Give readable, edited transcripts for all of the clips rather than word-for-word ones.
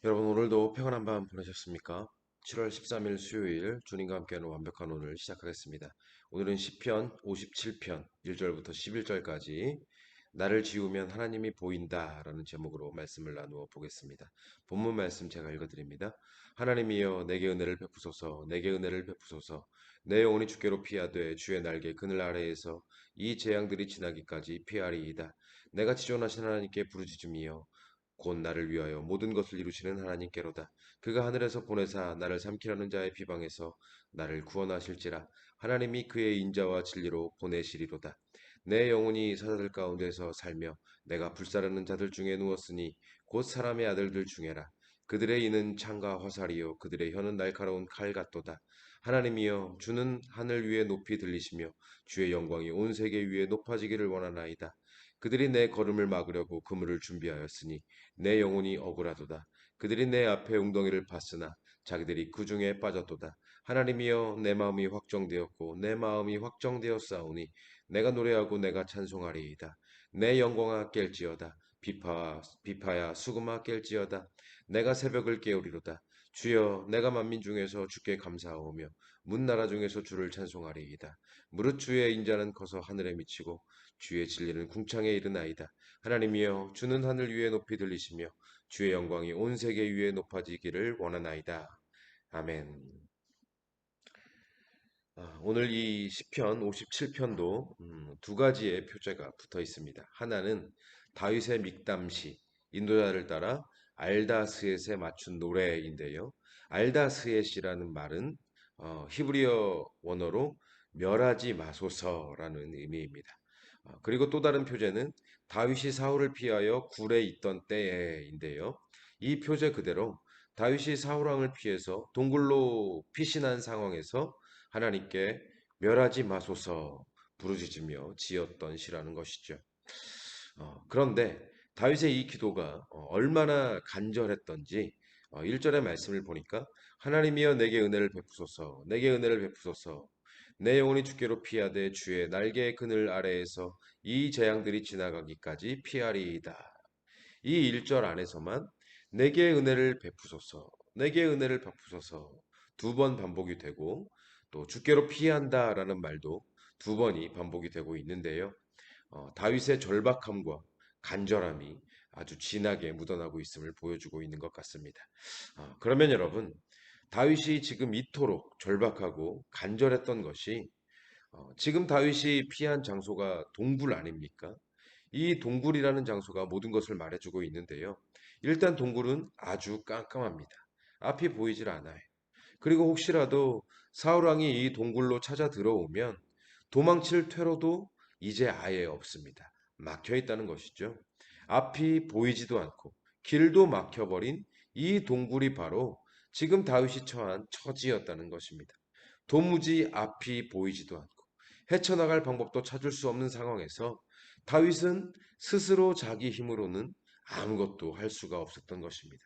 여러분 오늘도 평안한 밤 보내셨습니까? 7월 13일 수요일 주님과 함께하는 완벽한 오늘 시작하겠습니다. 오늘은 시편 57편 1절부터 11절까지 나를 지우면 하나님이 보인다라는 제목으로 말씀을 나누어 보겠습니다. 본문 말씀 제가 읽어드립니다. 하나님이여 내게 은혜를 베푸소서 내게 은혜를 베푸소서 내 영혼이 주께로 피하되 주의 날개 그늘 아래에서 이 재앙들이 지나기까지 피하리이다. 내가 지존하신 하나님께 부르짖음이여 곧 나를 위하여 모든 것을 이루시는 하나님께로다. 그가 하늘에서 보내사 나를 삼키려는 자의 비방에서 나를 구원하실지라. 하나님이 그의 인자와 진리로 보내시리로다. 내 영혼이 사자들 가운데서 살며 내가 불사르는 자들 중에 누웠으니 곧 사람의 아들들 중에라. 그들의 이는 창과 화살이요 그들의 혀는 날카로운 칼 같도다. 하나님이여 주는 하늘 위에 높이 들리시며 주의 영광이 온 세계 위에 높아지기를 원하나이다. 그들이 내 걸음을 막으려고 그물을 준비하였으니 내 영혼이 억울하도다. 그들이 내 앞에 웅덩이를 팠으나 자기들이 그 중에 빠졌도다. 하나님이여 내 마음이 확정되었고 내 마음이 확정되었사오니 내가 노래하고 내가 찬송하리이다. 내 영광아 깰지어다. 비파야 수금아 깰지어다. 내가 새벽을 깨우리로다. 주여 내가 만민 중에서 주께 감사하오며 문나라 중에서 주를 찬송하리이다. 무릇 주의 인자는 커서 하늘에 미치고 주의 진리는 궁창에 이르나이다. 하나님이여 주는 하늘 위에 높이 들리시며 주의 영광이 온 세계 위에 높아지기를 원하나이다. 아멘. 오늘 이 시편 57편도 두 가지의 표제가 붙어 있습니다. 하나는 다윗의 믹담시, 인도자를 따라 알다스엣에 맞춘 노래인데요. 알다스엣이라는 말은 히브리어 원어로 멸하지 마소서라는 의미입니다. 그리고 또 다른 표제는 다윗이 사울을 피하여 굴에 있던 때인데요. 이 표제 그대로 다윗이 사울 왕을 피해서 동굴로 피신한 상황에서 하나님께 멸하지 마소서 부르짖으며 지었던 시라는 것이죠. 그런데 다윗의 이 기도가 얼마나 간절했던지 1절의 말씀을 보니까 하나님이여 내게 은혜를 베푸소서 내게 은혜를 베푸소서 내 영혼이 주께로 피하되 주의 날개의 그늘 아래에서 이 재앙들이 지나가기까지 피하리이다. 이 1절 안에서만 내게 은혜를 베푸소서 내게 은혜를 베푸소서 두 번 반복이 되고 또 주께로 피한다라는 말도 두 번이 반복이 되고 있는데요. 다윗의 절박함과 간절함이 아주 진하게 묻어나고 있음을 보여주고 있는 것 같습니다. 그러면 여러분, 다윗이 지금 이토록 절박하고 간절했던 것이 지금 다윗이 피한 장소가 동굴 아닙니까? 이 동굴이라는 장소가 모든 것을 말해주고 있는데요. 일단 동굴은 아주 깜깜합니다. 앞이 보이질 않아요. 그리고 혹시라도 사울 왕이 이 동굴로 찾아 들어오면 도망칠 퇴로도 이제 아예 없습니다. 막혀 있다는 것이죠. 앞이 보이지도 않고 길도 막혀버린 이 동굴이 바로 지금 다윗이 처한 처지였다는 것입니다. 도무지 앞이 보이지도 않고 헤쳐나갈 방법도 찾을 수 없는 상황에서 다윗은 스스로 자기 힘으로는 아무것도 할 수가 없었던 것입니다.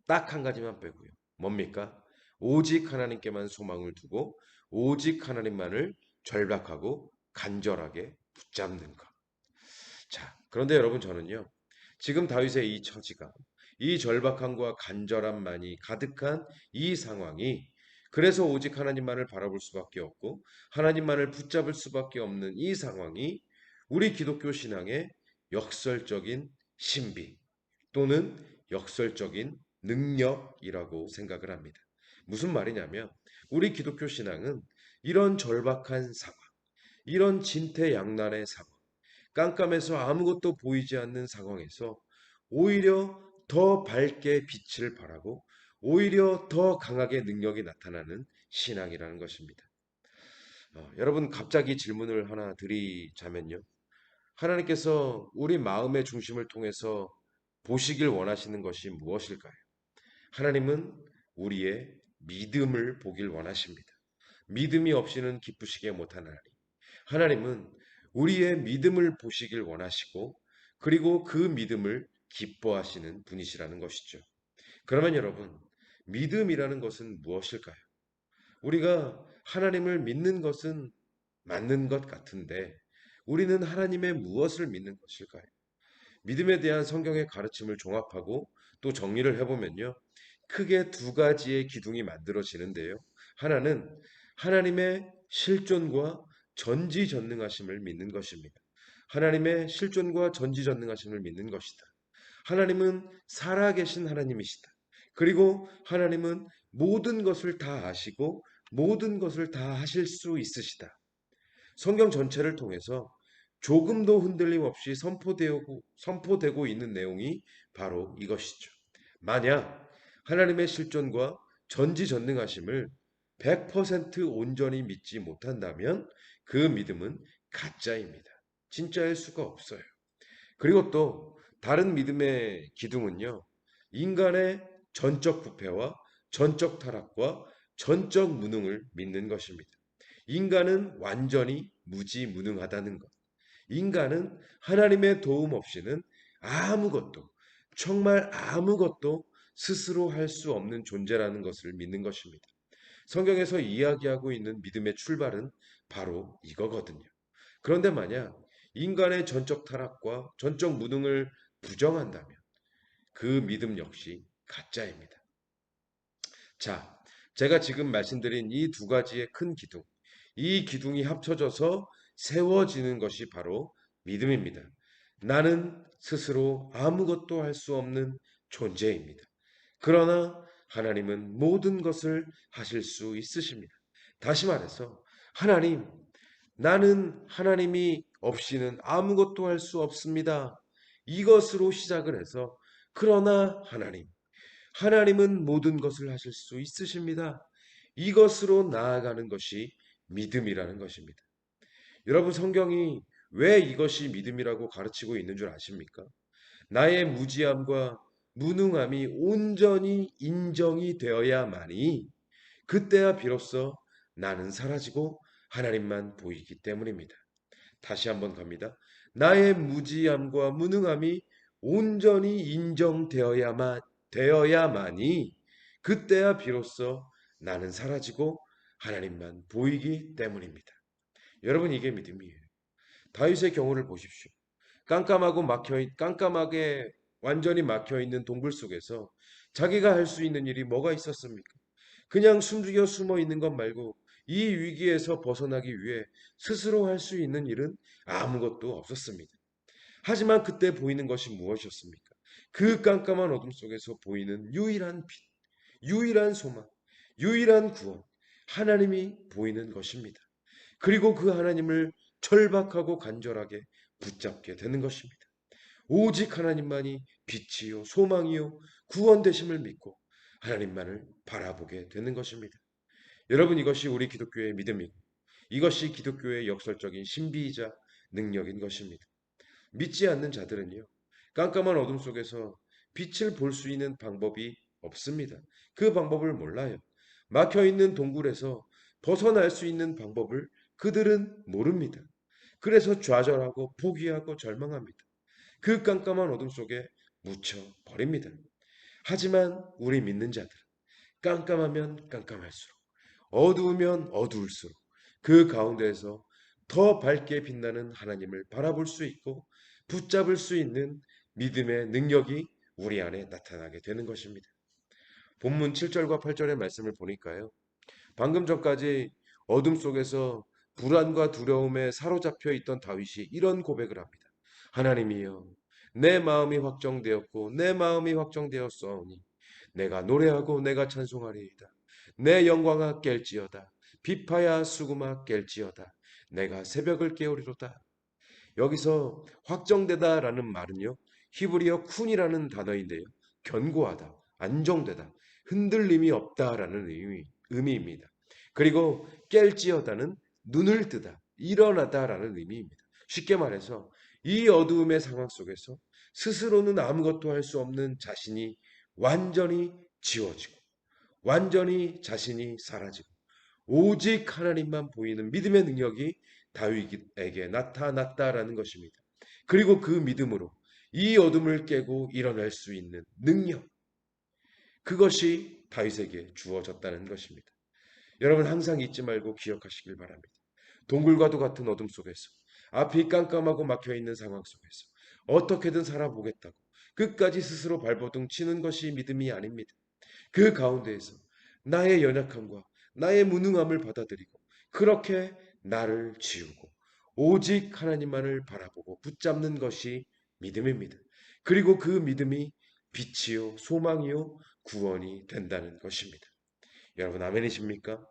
딱 한 가지만 빼고요. 뭡니까? 오직 하나님께만 소망을 두고 오직 하나님만을 절박하고 간절하게 붙잡는 것. 자, 그런데 여러분 저는요. 지금 다윗의 이 처지가 이 절박함과 간절함만이 가득한 이 상황이 그래서 오직 하나님만을 바라볼 수밖에 없고 하나님만을 붙잡을 수밖에 없는 이 상황이 우리 기독교 신앙의 역설적인 신비 또는 역설적인 능력이라고 생각을 합니다. 무슨 말이냐면 우리 기독교 신앙은 이런 절박한 상황, 이런 진퇴양난의 상황, 깜깜해서 아무것도 보이지 않는 상황에서 오히려 더 밝게 빛을 발하고 오히려 더 강하게 능력이 나타나는 신앙이라는 것입니다. 여러분 갑자기 질문을 하나 드리자면요. 하나님께서 우리 마음의 중심을 통해서 보시길 원하시는 것이 무엇일까요? 하나님은 우리의 믿음을 보길 원하십니다. 믿음이 없이는 기쁘시게 못하나니 하나님은 우리의 믿음을 보시길 원하시고 그리고 그 믿음을 기뻐하시는 분이시라는 것이죠. 그러면 여러분, 믿음이라는 것은 무엇일까요? 우리가 하나님을 믿는 것은 맞는 것 같은데 우리는 하나님의 무엇을 믿는 것일까요? 믿음에 대한 성경의 가르침을 종합하고 또 정리를 해보면요. 크게 두 가지의 기둥이 만들어지는데요. 하나는 하나님의 실존과 전지전능하심을 믿는 것입니다. 하나님의 실존과 전지전능하심을 믿는 것이다. 하나님은 살아계신 하나님이시다. 그리고 하나님은 모든 것을 다 아시고 모든 것을 다 하실 수 있으시다. 성경 전체를 통해서 조금도 흔들림 없이 선포되고 있는 내용이 바로 이것이죠. 만약 하나님의 실존과 전지전능하심을 100% 온전히 믿지 못한다면 그 믿음은 가짜입니다. 진짜일 수가 없어요. 그리고 또 다른 믿음의 기둥은요. 인간의 전적 부패와 전적 타락과 전적 무능을 믿는 것입니다. 인간은 완전히 무지무능하다는 것. 인간은 하나님의 도움 없이는 아무것도, 정말 아무것도 스스로 할 수 없는 존재라는 것을 믿는 것입니다. 성경에서 이야기하고 있는 믿음의 출발은 바로 이거거든요. 그런데 만약 인간의 전적 타락과 전적 무능을 부정한다면 그 믿음 역시 가짜입니다. 자, 제가 지금 말씀드린 이 두 가지의 큰 기둥, 이 기둥이 합쳐져서 세워지는 것이 바로 믿음입니다. 나는 스스로 아무것도 할 수 없는 존재입니다. 그러나 하나님은 모든 것을 하실 수 있으십니다. 다시 말해서 하나님, 나는 하나님이 없이는 아무것도 할 수 없습니다. 이것으로 시작을 해서 그러나 하나님은 모든 것을 하실 수 있으십니다. 이것으로 나아가는 것이 믿음이라는 것입니다. 여러분 성경이 왜 이것이 믿음이라고 가르치고 있는 줄 아십니까? 나의 무지함과 무능함이 온전히 인정이 되어야만이 그때야 비로소 나는 사라지고 하나님만 보이기 때문입니다. 다시 한번 갑니다. 나의 무지함과 무능함이 온전히 되어야만이 그때야 비로소 나는 사라지고 하나님만 보이기 때문입니다. 여러분 이게 믿음이에요. 다윗의 경우를 보십시오. 깜깜하게 완전히 막혀 있는 동굴 속에서 자기가 할 수 있는 일이 뭐가 있었습니까? 그냥 숨죽여 숨어 있는 것 말고 이 위기에서 벗어나기 위해 스스로 할 수 있는 일은 아무것도 없었습니다. 하지만 그때 보이는 것이 무엇이었습니까? 그 깜깜한 어둠 속에서 보이는 유일한 빛, 유일한 소망, 유일한 구원, 하나님이 보이는 것입니다. 그리고 그 하나님을 절박하고 간절하게 붙잡게 되는 것입니다. 오직 하나님만이 빛이요, 소망이요, 구원 되심을 믿고 하나님만을 바라보게 되는 것입니다. 여러분 이것이 우리 기독교의 믿음이고 이것이 기독교의 역설적인 신비이자 능력인 것입니다. 믿지 않는 자들은요, 깜깜한 어둠 속에서 빛을 볼 수 있는 방법이 없습니다. 그 방법을 몰라요. 막혀 있는 동굴에서 벗어날 수 있는 방법을 그들은 모릅니다. 그래서 좌절하고 포기하고 절망합니다. 그 깜깜한 어둠 속에 묻혀 버립니다. 하지만 우리 믿는 자들은 깜깜하면 깜깜할수록 어두우면 어두울수록 그 가운데에서 더 밝게 빛나는 하나님을 바라볼 수 있고 붙잡을 수 있는 믿음의 능력이 우리 안에 나타나게 되는 것입니다. 본문 7절과 8절의 말씀을 보니까요. 방금 전까지 어둠 속에서 불안과 두려움에 사로잡혀 있던 다윗이 이런 고백을 합니다. 하나님이여, 내 마음이 확정되었고 내 마음이 확정되었사오니 내가 노래하고 내가 찬송하리이다. 내 영광아 깰지어다. 비파야 수구마 깰지어다. 내가 새벽을 깨우리로다. 여기서 확정되다라는 말은요. 히브리어 쿤이라는 단어인데요. 견고하다, 안정되다, 흔들림이 없다라는 의미입니다. 그리고 깰지어다는 눈을 뜨다, 일어나다라는 의미입니다. 쉽게 말해서 이 어두움의 상황 속에서 스스로는 아무것도 할 수 없는 자신이 완전히 지워지고 완전히 자신이 사라지고 오직 하나님만 보이는 믿음의 능력이 다윗에게 나타났다라는 것입니다. 그리고 그 믿음으로 이 어둠을 깨고 일어날 수 있는 능력, 그것이 다윗에게 주어졌다는 것입니다. 여러분 항상 잊지 말고 기억하시길 바랍니다. 동굴과도 같은 어둠 속에서 앞이 깜깜하고 막혀 있는 상황 속에서 어떻게든 살아보겠다고 끝까지 스스로 발버둥 치는 것이 믿음이 아닙니다. 그 가운데에서 나의 연약함과 나의 무능함을 받아들이고 그렇게 나를 지우고 오직 하나님만을 바라보고 붙잡는 것이 믿음입니다. 그리고 그 믿음이 빛이요 소망이요 구원이 된다는 것입니다. 여러분 아멘이십니까?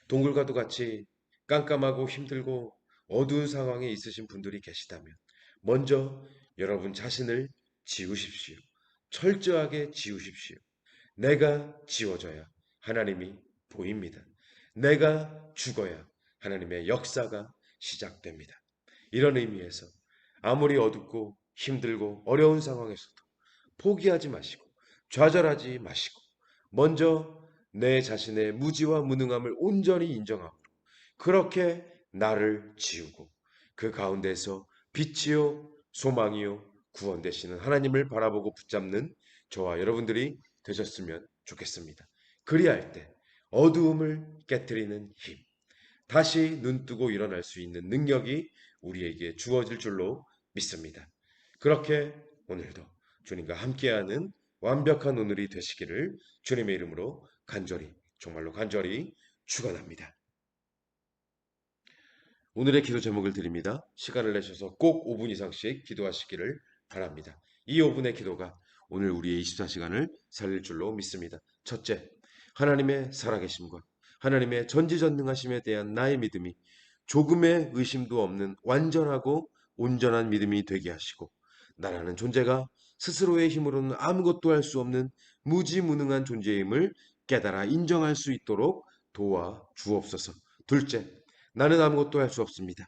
동굴과도 같이 깜깜하고 힘들고 어두운 상황에 있으신 분들이 계시다면 먼저 여러분 자신을 지우십시오. 철저하게 지우십시오. 내가 지워져야 하나님이 보입니다. 내가 죽어야 하나님의 역사가 시작됩니다. 이런 의미에서 아무리 어둡고 힘들고 어려운 상황에서도 포기하지 마시고 좌절하지 마시고 먼저 내 자신의 무지와 무능함을 온전히 인정하고 그렇게 나를 지우고 그 가운데서 빛이요 소망이요 구원 되시는 하나님을 바라보고 붙잡는 저와 여러분들이 되셨으면 좋겠습니다. 그리할 때 어두움을 깨뜨리는 힘, 다시 눈뜨고 일어날 수 있는 능력이 우리에게 주어질 줄로 믿습니다. 그렇게 오늘도 주님과 함께하는 완벽한 오늘이 되시기를 주님의 이름으로 간절히 정말로 간절히 축원합니다. 오늘의 기도 제목을 드립니다. 시간을 내셔서 꼭 5분 이상씩 기도하시기를 바랍니다. 이 5분의 기도가 오늘 우리의 24시간을 살릴 줄로 믿습니다. 첫째, 하나님의 살아계심과 하나님의 전지전능하심에 대한 나의 믿음이 조금의 의심도 없는 완전하고 온전한 믿음이 되게 하시고 나라는 존재가 스스로의 힘으로는 아무것도 할 수 없는 무지무능한 존재임을 깨달아 인정할 수 있도록 도와 주옵소서. 둘째, 나는 아무것도 할 수 없습니다.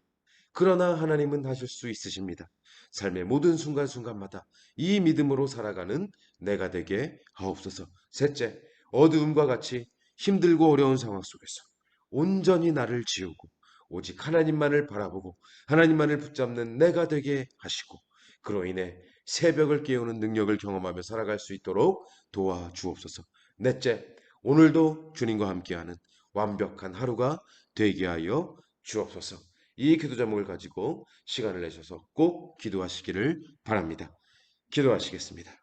그러나 하나님은 하실 수 있으십니다. 삶의 모든 순간순간마다 이 믿음으로 살아가는 내가 되게 하옵소서. 셋째, 어두움과 같이 힘들고 어려운 상황 속에서 온전히 나를 지우고 오직 하나님만을 바라보고 하나님만을 붙잡는 내가 되게 하시고 그로 인해 새벽을 깨우는 능력을 경험하며 살아갈 수 있도록 도와주옵소서. 넷째, 오늘도 주님과 함께하는 완벽한 하루가 되게 하여 주옵소서. 이 기도 제목을 가지고 시간을 내셔서 꼭 기도하시기를 바랍니다. 기도하시겠습니다.